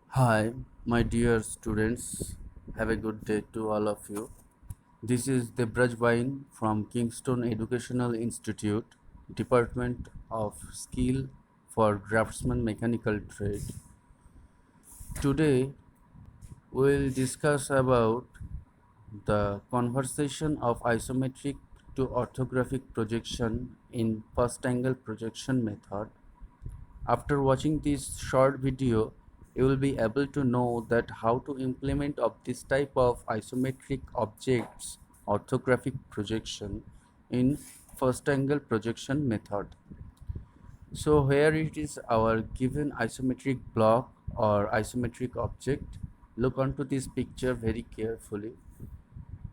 Hi, my dear students. Have a good day to all of you. This is Debraj Vain from Kingston Educational Institute, Department of Skill for Draftsman Mechanical Trade. Today, we'll discuss about the conversation of isometric to orthographic projection in first angle projection method. After watching this short video, you will be able to know that how to implement of this type of isometric objects orthographic projection in first angle projection method. So here it is our given isometric block or isometric object. Look onto this picture very carefully.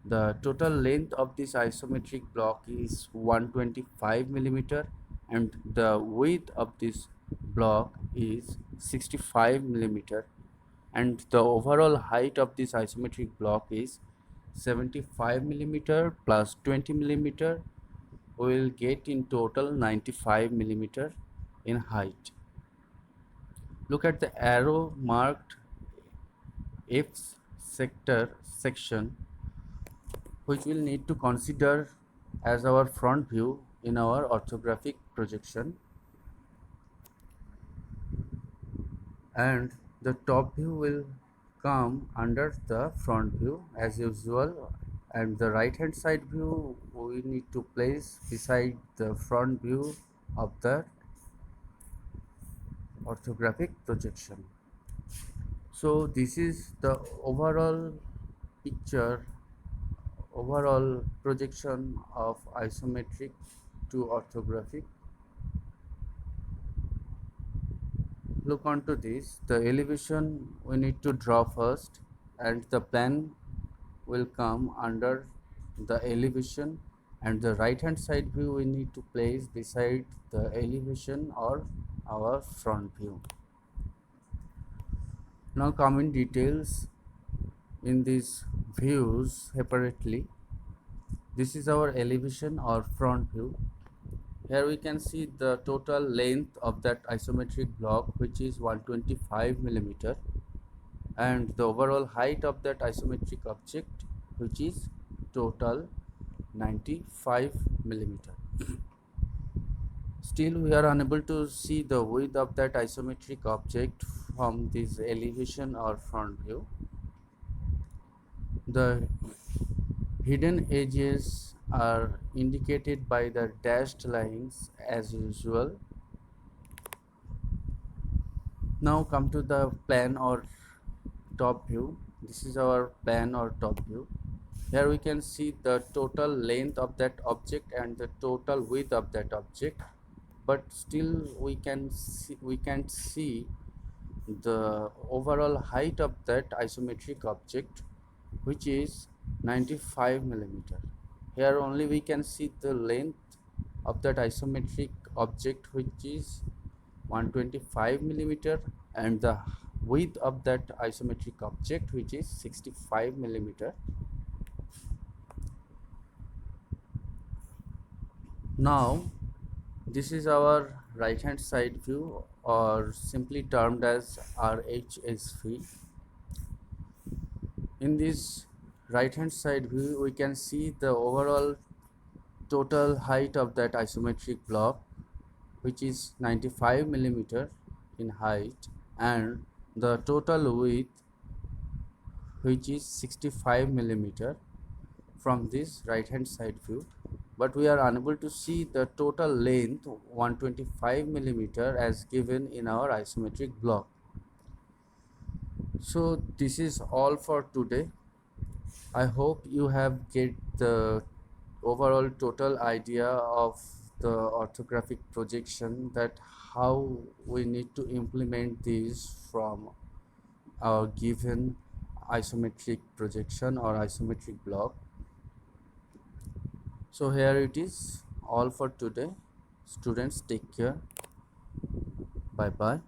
The total length of this isometric block is 125 millimeter and the width of this block is 65 millimeter and the overall height of this isometric block is 75 millimeter plus 20 millimeter. We will get in total 95 millimeter in height. Look at the arrow marked F sector section, which we'll need to consider as our front view in our orthographic projection, and the top view will come under the front view as usual, and the right hand side view we need to place beside the front view of the orthographic projection. So this is the overall picture, overall projection of isometric to orthographic. Look onto this, the elevation we need to draw first and the plan will come under the elevation, and the right hand side view we need to place beside the elevation or our front view. Now come in details in these views separately. This is our elevation or front view. Here we can see the total length of that isometric block, which is 125 millimeter, and the overall height of that isometric object, which is total 95 millimeter. Still we are unable to see the width of that isometric object from this elevation or front view. The hidden edges are indicated by the dashed lines as usual. Now come to the plan or top view. This is our plan or top view. Here we can see the total length of that object and the total width of that object, but still we can't see the overall height of that isometric object, which is 95 millimeter. Here only we can see the length of that isometric object, which is 125 millimeter, and the width of that isometric object, which is 65 millimeter. Now this is our right hand side view, or simply termed as RHSV. In this right hand side view we can see the overall total height of that isometric block, which is 95 millimeter in height, and the total width, which is 65 millimeter from this right hand side view, but we are unable to see the total length 125 millimeter as given in our isometric block. So this is all for today. I hope you have get the overall total idea of the orthographic projection, that how we need to implement these from our given isometric projection or isometric block. So here it is all for today. Students, take care. Bye bye.